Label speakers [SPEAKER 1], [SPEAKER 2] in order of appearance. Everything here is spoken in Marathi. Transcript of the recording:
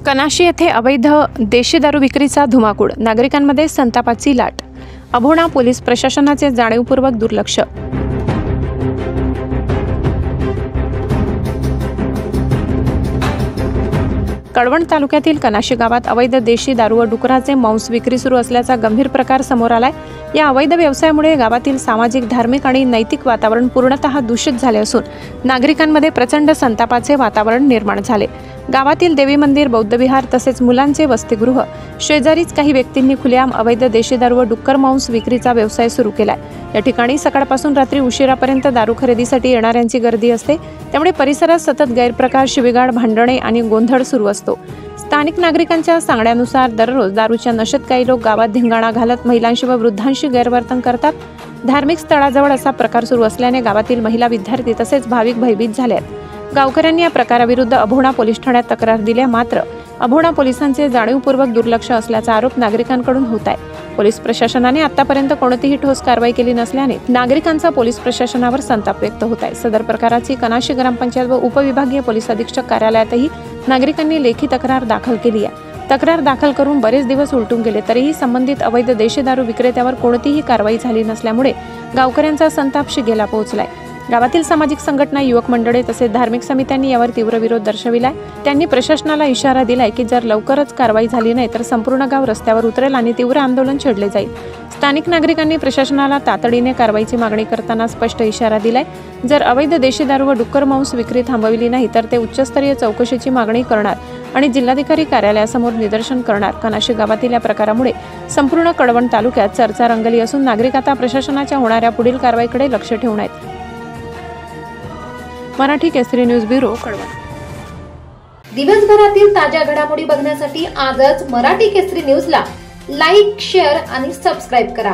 [SPEAKER 1] कनाशी येथे अवैध देशी दारू विक्रीचा धुमाकूळ, नागरिकांमध्ये संतापाची लाट. अभोणा पोलीस प्रशासनाचे जाणीवपूर्वक दुर्लक्ष. कळवण तालुक्यातील कनाशी गावात अवैध देशी दारू व डुकराचे मांस विक्री सुरू असल्याचा गंभीर प्रकार समोर आलाय. या अवैध व्यवसायामुळे गावातील सामाजिक, धार्मिक आणि नैतिक वातावरण पूर्णतः दूषित झाले असून नागरिकांमध्ये प्रचंड संतापाचे वातावरण निर्माण झाले. गावातील देवी मंदिर, बौद्ध विहार तसेच मुलांचे वसतिगृह शेजारीच काही व्यक्तींनी खुलेआम अवैध देशी दारू व डुक्कर मांस विक्रीचा व्यवसाय सुरू केलाय. या ठिकाणी सकाळपासून रात्री उशिरापर्यंत दारू खरेदीसाठी येणाऱ्यांची गर्दी असते. त्यामुळे परिसरात सतत गैरप्रकार, शिवीगाळ, भांडणे आणि गोंधळ सुरू असतो. स्थानिक नागरिकांच्या सांगण्यानुसार दररोज दारूच्या नशेत काही लोक गावात धिंगाणा घालत महिलांशी व वृद्धांशी गैरवर्तन करतात. धार्मिक स्थळाजवळ असा प्रकार सुरू असल्याने गावातील महिला, विद्यार्थी तसेच भाविक भयभीत झाले आहेत. गावकऱ्यांनी या प्रकाराविरुद्ध अभोणा पोलीस ठाण्यात तक्रार दिली, मात्र अभोणा पोलिसांचे जाणीवपूर्वक दुर्लक्ष असल्याचा आरोप नागरिकांकडून होत आहे. पोलीस प्रशासनाने आतापर्यंत कोणतीही ठोस कारवाई केली नसल्याने नागरिकांचा पोलीस प्रशासनावर संताप व्यक्त होत आहे. सदर प्रकाराची कनाशी ग्रामपंचायत व उपविभागीय पोलीस अधीक्षक कार्यालयातही नागरिकांनी लेखी तक्रार दाखल केली आहे. तक्रार दाखल करून बरेच दिवस उलटून गेले तरीही संबंधित अवैध देशी दारू विक्रेत्यावर कोणतीही कारवाई झाली नसल्यामुळे गावकऱ्यांचा संताप शिगेला पोहोचलाय. गावातील सामाजिक संघटना, युवक मंडळे तसेच धार्मिक समित्यांनी यावर तीव्र विरोध दर्शविलाय. त्यांनी प्रशासनाला इशारा दिलाय की जर लवकरच कारवाई झाली नाही तर संपूर्ण गाव रस्त्यावर उतरेल आणि तीव्र आंदोलन छेडले जाईल. स्थानिक नागरिकांनी प्रशासनाला तातडीने कारवाईची मागणी करताना स्पष्ट इशारा दिलाय. जर अवैध देशी दारू व डुक्कर मांस विक्री थांबवली नाही तर ते उच्चस्तरीय चौकशीची मागणी करणार आणि जिल्हाधिकारी कार्यालयासमोर निदर्शन करणार. कनाशी गावातील या प्रकारामुळे संपूर्ण कळवण तालुक्यात चर्चा रंगली असून नागरिक आता प्रशासनाच्या होणाऱ्या पुढील कारवाईकडे लक्ष ठेवून आहेत. मराठी केसरी न्यूज ब्युरो, कळवण.
[SPEAKER 2] दिवसभरातील ताज्या घडामोडी बघण्यासाठी आजच मराठी केसरी न्यूजला लाईक, शेअर आणि सबस्क्राईब करा.